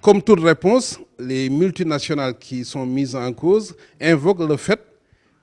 comme toute réponse, les multinationales qui sont mises en cause invoquent le fait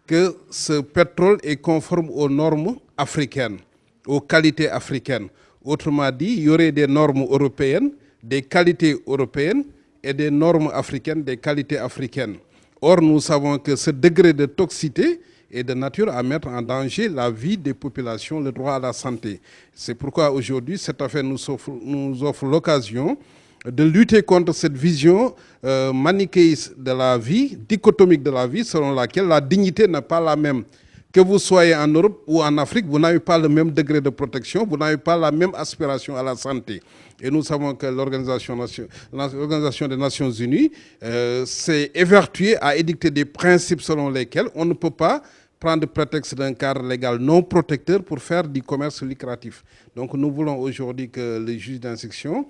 que ce pétrole est conforme aux normes africaines, aux qualités africaines. Autrement dit, il y aurait des normes européennes, des qualités européennes et des normes africaines, des qualités africaines. Or, nous savons que ce degré de toxicité est de nature à mettre en danger la vie des populations, le droit à la santé. C'est pourquoi aujourd'hui, cette affaire nous offre l'occasion de lutter contre cette vision manichéiste de la vie, dichotomique de la vie, selon laquelle la dignité n'est pas la même. Que vous soyez en Europe ou en Afrique, vous n'avez pas le même degré de protection, vous n'avez pas la même aspiration à la santé. Et nous savons que l'Organisation des Nations Unies s'est évertuée à édicter des principes selon lesquels on ne peut pas prendre prétexte d'un cadre légal non protecteur pour faire du commerce lucratif. Donc nous voulons aujourd'hui que les juges d'instruction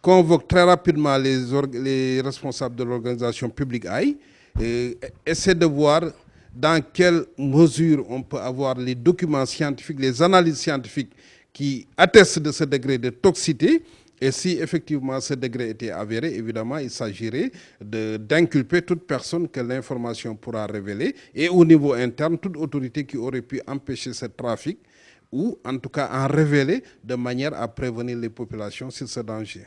convoquent très rapidement les responsables de l'organisation Public Eye et essaient de voir dans quelle mesure on peut avoir les documents scientifiques, les analyses scientifiques qui attestent de ce degré de toxicité. Et si effectivement ce degré était avéré, évidemment, il s'agirait d'inculper toute personne que l'information pourra révéler et au niveau interne, toute autorité qui aurait pu empêcher ce trafic ou en tout cas en révéler de manière à prévenir les populations sur ce danger.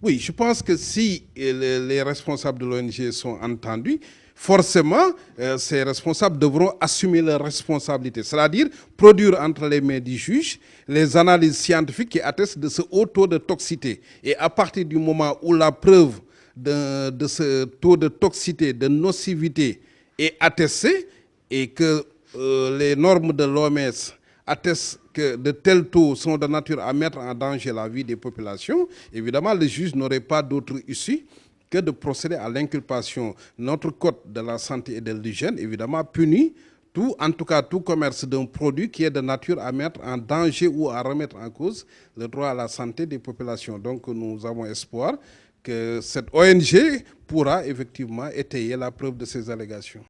Oui, je pense que si les responsables de l'ONG sont entendus, forcément, ces responsables devront assumer leurs responsabilités, c'est-à-dire produire entre les mains du juge les analyses scientifiques qui attestent de ce haut taux de toxicité. Et à partir du moment où la preuve de ce taux de toxicité, de nocivité est attestée et que les normes de l'OMS attestent que de tels taux sont de nature à mettre en danger la vie des populations, évidemment, le juge n'aurait pas d'autre issue que de procéder à l'inculpation. Notre code de la santé et de l'hygiène, évidemment, punit tout, en tout cas tout commerce d'un produit qui est de nature à mettre en danger ou à remettre en cause le droit à la santé des populations. Donc nous avons espoir que cette ONG pourra effectivement étayer la preuve de ces allégations.